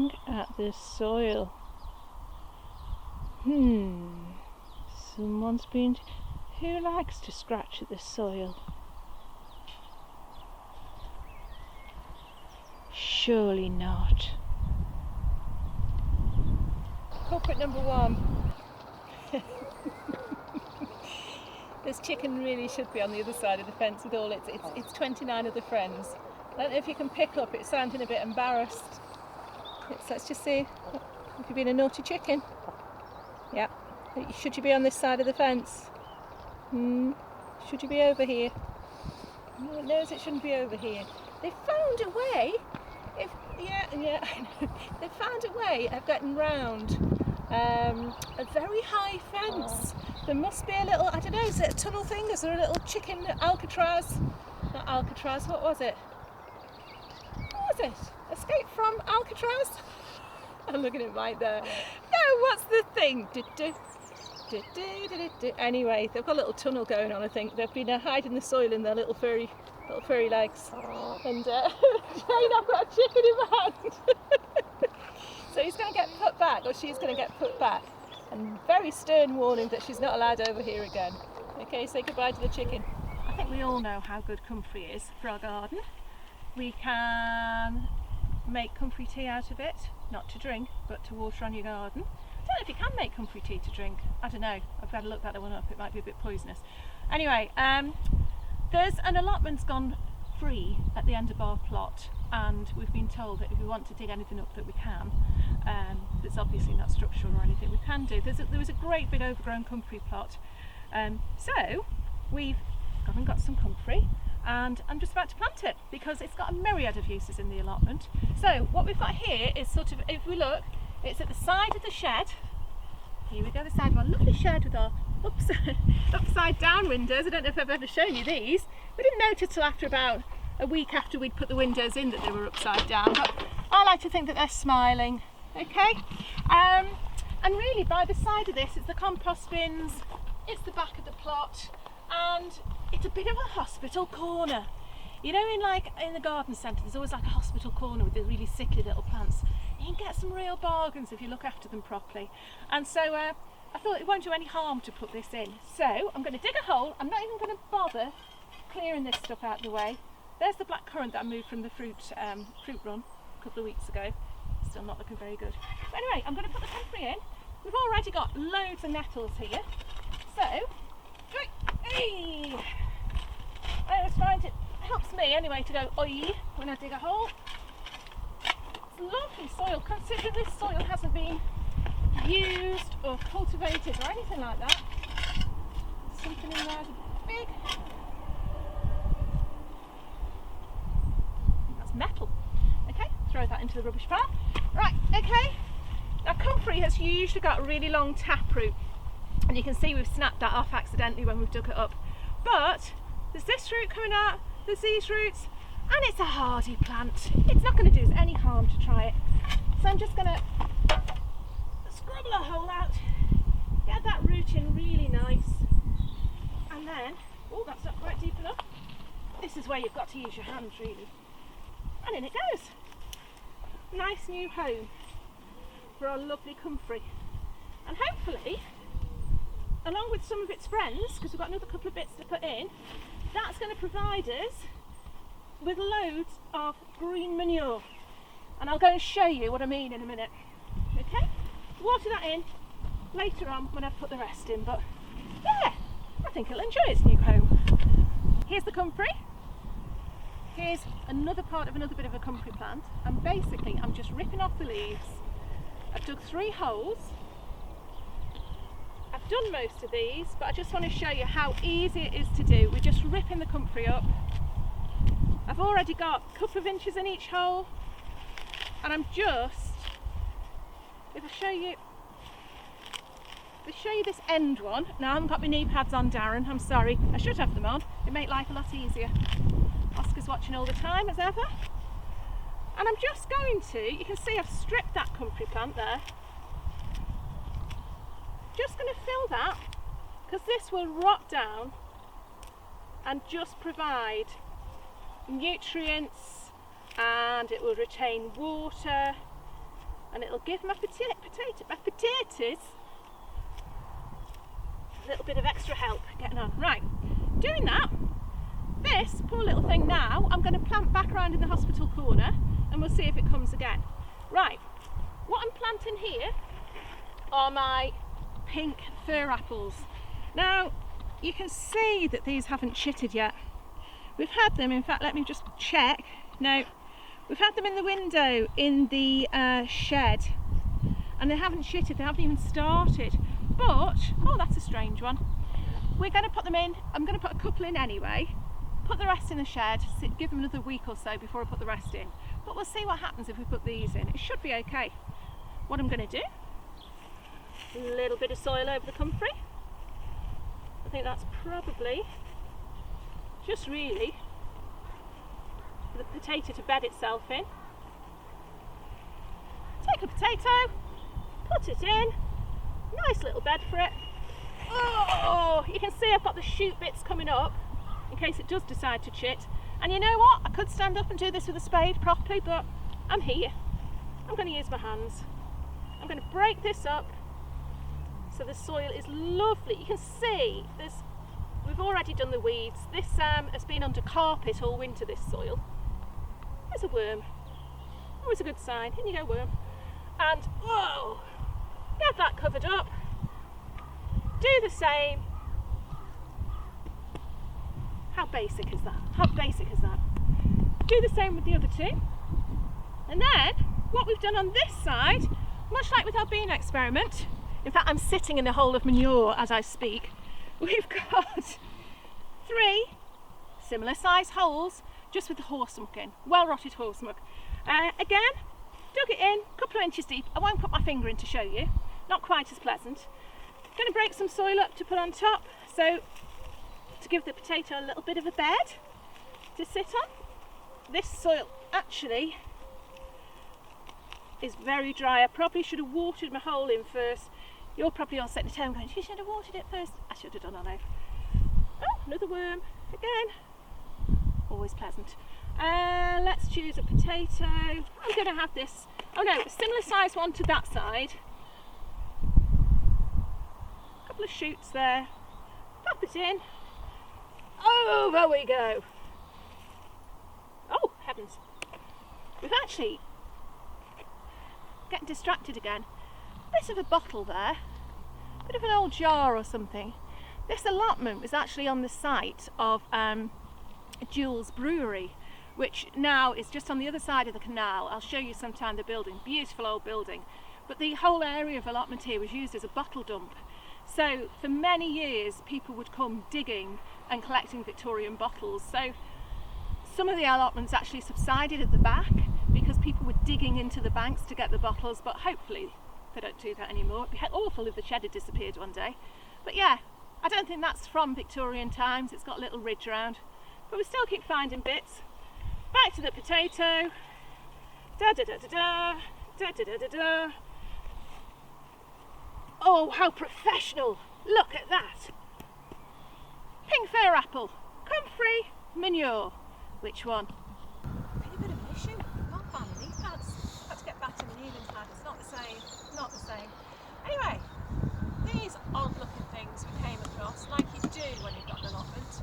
looking at the soil. Someone's been... Who likes to scratch at the soil? Surely not. Culprit number one. This chicken really should be on the other side of the fence with all its 29 other friends. I don't know if you can pick up, it's sounding a bit embarrassed. Let's just see. Have you been a naughty chicken? Yeah. Should you be on this side of the fence? Should you be over here? No, it knows it shouldn't be over here. They found a way. They found a way of getting round a very high fence. There must be a little, I don't know, is it a tunnel thing? Is there a little chicken Alcatraz? Not Alcatraz, what was it? What was it? Escape from Alcatraz? I'm looking at it right there. No, what's the thing? Anyway, they've got a little tunnel going on, I think. They've been hiding the soil in their little furry legs. And Jane, I've got a chicken in my hand. So he's going to get put back, or she's going to get put back. And very stern warning that she's not allowed over here again. Okay, say goodbye to the chicken. I think we all know how good comfrey is for our garden. We can make comfrey tea out of it, not to drink, but to water on your garden. I don't know if you can make comfrey tea to drink. I don't know. I've got to look that one up. It might be a bit poisonous. Anyway, there's an allotment's gone free at the end of our plot, and we've been told that if we want to dig anything up that we can, that's obviously not structural or anything, we can do. There was a great big overgrown comfrey plot. So we've gone and got some comfrey, and I'm just about to plant it because it's got a myriad of uses in the allotment. So what we've got here is sort of, if we look, it's at the side of the shed. Here we go, the side of our lovely shed with our upside down windows. I don't know if I've ever shown you these. We didn't notice till after about a week after we'd put the windows in that they were upside down, but I like to think that they're smiling. Okay, and really by the side of this is the compost bins, it's the back of the plot, and it's a bit of a hospital corner. You know, in the garden centre there's always like a hospital corner with the really sickly little plants. You can get some real bargains if you look after them properly. And so I thought it won't do any harm to put this in. So I'm going to dig a hole. I'm not even going to bother clearing this stuff out of the way. There's the black currant that I moved from the fruit run a couple of weeks ago. Still not looking very good. But anyway, I'm going to put the comfrey in. We've already got loads of nettles here. So, hey! I always find it helps me anyway to go oi when I dig a hole. It's lovely soil, considering this soil hasn't been used or cultivated or anything like that. There's something in there big. That's metal. Okay, throw that into the rubbish pile. Right, okay. Now comfrey has usually got a really long taproot, and you can see we've snapped that off accidentally when we've dug it up. But there's this root coming out, there's these roots, and it's a hardy plant. It's not going to do us any harm to try it. So I'm just going to scrabble a hole out, get that root in really nice, and then, oh, that's not quite deep enough. This is where you've got to use your hands really. And in it goes. Nice new home for our lovely comfrey. And hopefully, along with some of its friends, because we've got another couple of bits to put in, that's going to provide us with loads of green manure. And I'll go and show you what I mean in a minute. Okay? Water that in later on when I've put the rest in, but yeah, I think it'll enjoy its new home. Here's the comfrey. Here's another part of another bit of a comfrey plant, and basically I'm just ripping off the leaves. I've dug 3 holes. I've done most of these, but I just want to show you how easy it is to do. We're just ripping the comfrey up. I've already got a couple of inches in each hole, and I'm just, if I show you this end one. Now I haven't got my knee pads on, Darren, I'm sorry. I should have them on. It'd make life a lot easier. Oscar's watching all the time, as ever. And I'm just going to, you can see I've stripped that comfrey plant there. Just going to fill that, because this will rot down and just provide nutrients, and it will retain water, and it'll give my potatoes a little bit of extra help getting on. Right, doing that, this poor little thing now, I'm going to plant back around in the hospital corner and we'll see if it comes again. Right, what I'm planting here are my pink fir apples. Now, you can see that these haven't chitted yet. We've had them, in fact, let me just check. No, we've had them in the window in the shed, and they haven't chitted, they haven't even started. But, oh, that's a strange one. We're going to put them in. I'm going to put a couple in anyway, put the rest in the shed, give them another week or so before I put the rest in. But we'll see what happens if we put these in. It should be okay. What I'm going to do, a little bit of soil over the comfrey. I think that's probably just really for the potato to bed itself in. Take a potato, put it in, nice little bed for it. Oh, you can see I've got the shoot bits coming up in case it does decide to chit. And you know what? I could stand up and do this with a spade properly, but I'm here. I'm going to use my hands. I'm going to break this up so the soil is lovely. You can see we've already done the weeds. This has been under carpet all winter, this soil. There's a worm. Always a good sign. In you go, worm. And, whoa, get that covered up. Do the same. How basic is that? How basic is that? Do the same with the other two. And then, what we've done on this side, much like with our bean experiment, in fact I'm sitting in a hole of manure as I speak, we've got 3 similar size holes, just with the horse muck in, well rotted horse muck. Again, dug it in, a couple of inches deep. I won't put my finger in to show you, not quite as pleasant. Going to break some soil up to put on top, so to give the potato a little bit of a bed to sit on. This soil actually is very dry. I probably should have watered my hole in first. You're probably all sitting at home going, you should have watered it first. I should have done, I know. Oh, another worm again. Always pleasant. Let's choose a potato. I'm going to have this, oh no, a similar size one to that side. A couple of shoots there. Pop it in. Over we go. Oh, heavens. We've actually getting distracted again. Bit of a bottle there. Bit of an old jar or something. This allotment was actually on the site of Jules Brewery, which now is just on the other side of the canal. I'll show you sometime the building. Beautiful old building. But the whole area of allotment here was used as a bottle dump. So for many years people would come digging and collecting Victorian bottles. So some of the allotments actually subsided at the back because people were digging into the banks to get the bottles, but hopefully they don't do that anymore. It'd be awful if the shed had disappeared one day. But yeah, I don't think that's from Victorian times. It's got a little ridge around, but we still keep finding bits. Back to the potato. Da da da da da da da da da da. Oh, how professional! Look at that. Pink fir apple, comfrey, manure. Which one? Been a bit of an issue. Can't find the leaf pads. Had to get back to the Newlands pad. It's not the same. Not the same. Anyway, these odd looking things we came across, like you do when you've got an allotment.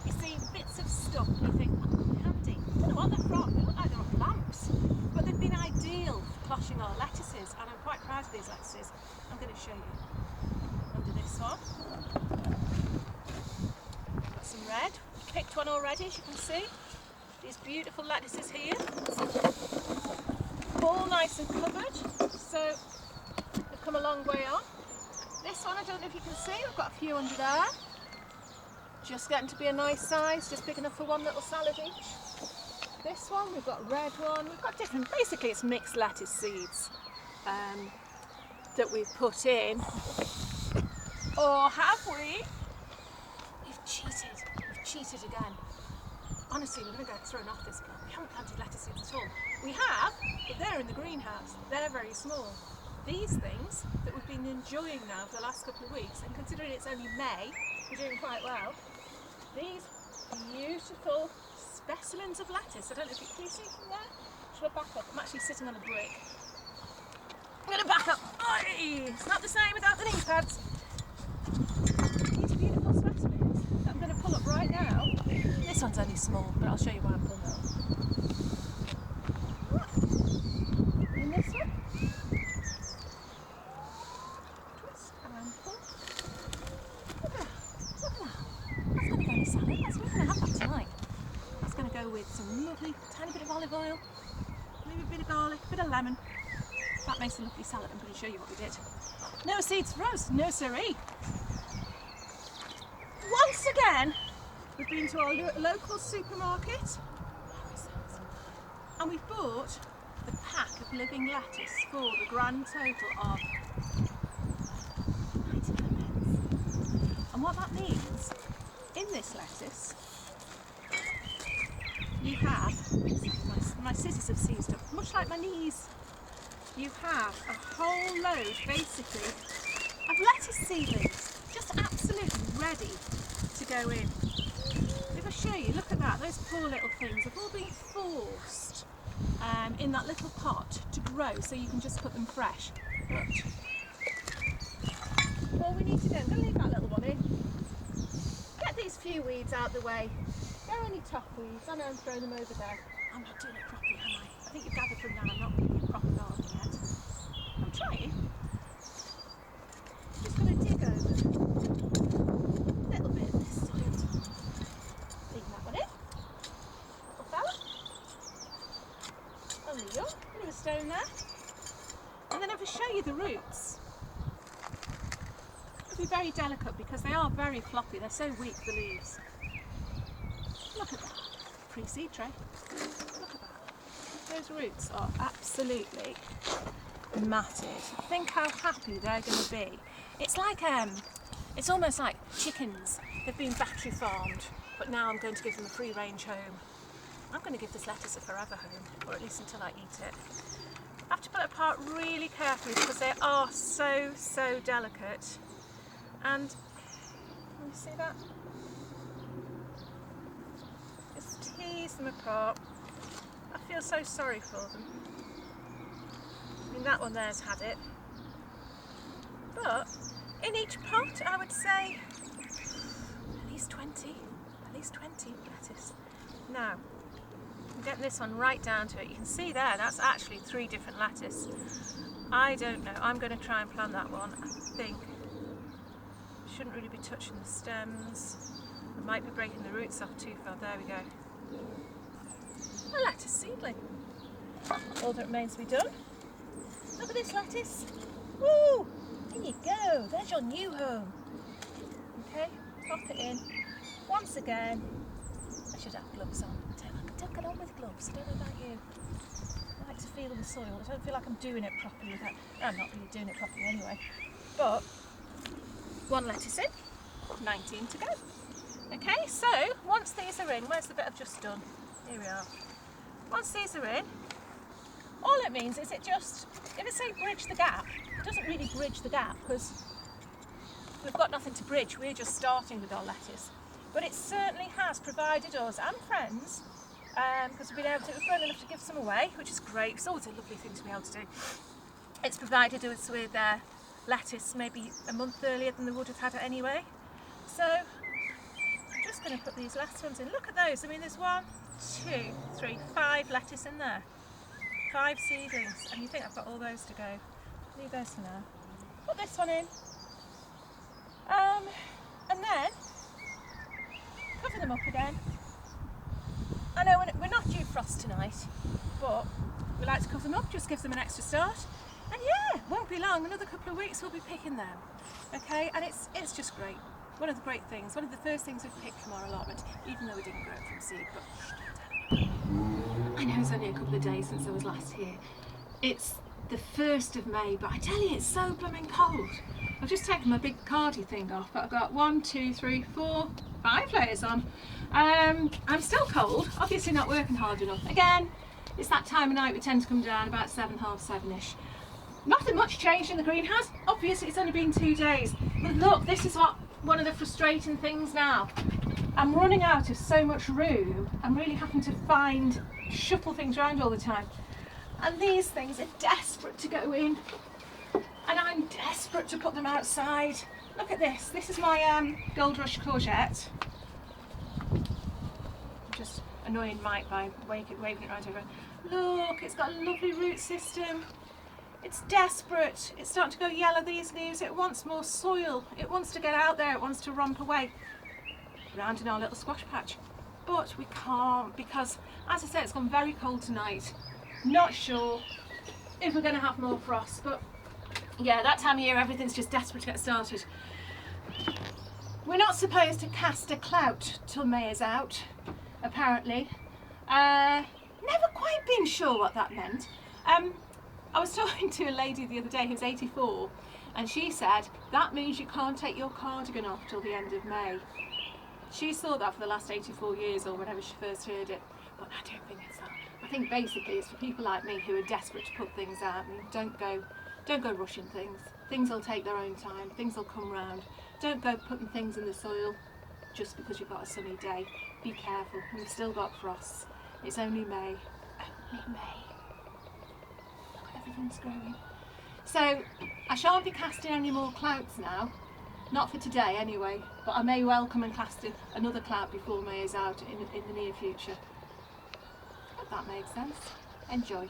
You see bits of stuff and you think, oh, handy. I don't know what they're from. They look like they're lamps. But they've been ideal for cloching our lettuces, and I'm quite proud of these lettuces. I'm going to show you. Under this one. Got some red. Picked one already, as you can see. These beautiful lettuces here, all nice and covered, so they've come a long way on. This one, I don't know if you can see, I've got a few under there, just getting to be a nice size, just big enough for one little salad each. This one, we've got a red one, we've got different, basically it's mixed lettuce seeds that we've put in. Or have we? We've cheated again. Honestly, we're going to get thrown off this plant. We haven't planted lettuce seeds at all. We have, but they're in the greenhouse. They're very small. These things that we've been enjoying now for the last couple of weeks, and considering it's only May, we're doing quite well. These beautiful specimens of lettuce. I don't know if you can see from there. Should I back up? I'm actually sitting on a brick. It's not the same without the knee pads. These beautiful specimens that I'm going to pull up right now. This one's only small, but I'll show you why I'm pulling it up. And this one. Twist and pull. Look at that. Look at that. That's going to go in a salad. We're going to have that tonight. That's going to go with some lovely tiny bit of olive oil, maybe a bit of garlic, a bit of lemon. That makes a lovely salad. I'm going to show you what we did. No seeds for us, no siree. Once again, we've been to our local supermarket and we've bought the pack of living lettuce for the grand total of 99 pence. And what that means, in this lettuce, you have, my scissors have seized up, much like my knees. You have a whole load, basically, of lettuce seedlings, just absolutely ready to go in. If I show you, look at that, those poor little things have all been forced in that little pot to grow so you can just put them fresh. But all we need to do, I'm going to leave that little one in, get these few weeds out the way. They're only top weeds, I know I'm throwing them over there. I'm not doing it properly, am I? I think you've gathered from that I'm not really a proper gardener yet. I'm trying. Just going to dig over a little bit of this soil. Leaving that one in. Little fella. Only young. Bit of a stone there. And then if I show you the roots, it'll be very delicate because they are very floppy. They're so weak, the leaves. Look at that. Pre-seed tray. Look at that. Those roots are absolutely matted. Think how happy they're going to be. It's like it's almost like chickens. They've been battery farmed, but now I'm going to give them a free range home. I'm going to give this lettuce a forever home, or at least until I eat it. I have to pull it apart really carefully because they are so delicate. And can you see that? Just tease them apart. I feel so sorry for them. I mean, that one there's had it. But in each pot, I would say at least 20 lettuce. Now, I'm getting this one right down to it. You can see there, that's actually 3 different lettuce. I don't know. I'm going to try and plant that one. I think shouldn't really be touching the stems. I might be breaking the roots off too far. There we go. A lettuce seedling. All that remains to be done. Look at this lettuce. Woo! In you go. There's your new home. Okay, pop it in. Once again, I should have gloves on. I don't get on with gloves. I don't know about you. I like to feel the soil. I don't feel like I'm doing it properly with that. I'm not really doing it properly anyway. But 1 lettuce in, 19 to go. Okay, so once these are in, where's the bit I've just done? Here we are. Once these are in, all it means is it just, if it say bridge the gap, it doesn't really bridge the gap because we've got nothing to bridge, we're just starting with our lettuce. But it certainly has provided us and friends, because we've grown enough to give some away, which is great. It's always a lovely thing to be able to do. It's provided us with lettuce maybe a month earlier than they would have had it anyway. So I'm just going to put these last ones in. Look at those. I mean, there's 1, 2, 3, 5 lettuce in there. 5 seedlings, and you think I've got all those to go. Leave those for now. Put this one in. And then cover them up again. I know we're not due frost tonight, but we like to cover them up, just gives them an extra start. And yeah, won't be long, another couple of weeks we'll be picking them. Okay, and it's just great. One of the great things, one of the first things we've picked from our allotment, even though we didn't grow it from seed, but I know it's only a couple of days since I was last here. It's the 1st of May, but I tell you, it's so blooming cold. I've just taken my big cardi thing off, but I've got 1, 2, 3, 4, 5 layers on. I'm still cold, obviously not working hard enough. Again, it's that time of night we tend to come down about 7, half 7ish. Nothing much changed in the greenhouse. Obviously it's only been 2 days. But look, this is one of the frustrating things now. I'm running out of so much room. I'm really having to shuffle things around all the time. And these things are desperate to go in. and I'm desperate to put them outside. Look at this. This is my Gold Rush courgette. I'm just annoying Mike by waving it right over. Look, it's got a lovely root system. It's desperate. It's starting to go yellow, these leaves. It wants more soil. It wants to get out there. It wants to romp away around in our little squash patch. But we can't because, as I said, it's gone very cold tonight. Not sure if we're going to have more frost, but yeah, that time of year everything's just desperate to get started. We're not supposed to cast a clout till May is out, apparently. Never quite been sure what that meant. I was talking to a lady the other day who's 84, and she said that means you can't take your cardigan off till the end of May. She's thought that for the last 84 years or whenever she first heard it, but I don't think it's that. I think basically it's for people like me who are desperate to put things out. I mean, don't go rushing things. Things will take their own time. Things will come round. Don't go putting things in the soil just because you've got a sunny day. Be careful. We've still got frosts. It's only May. Only May. Look at everything's growing. So I shan't be casting any more clouts now. Not for today anyway, but I may well come and cast another clout before May is out in the near future. Hope that made sense. Enjoy.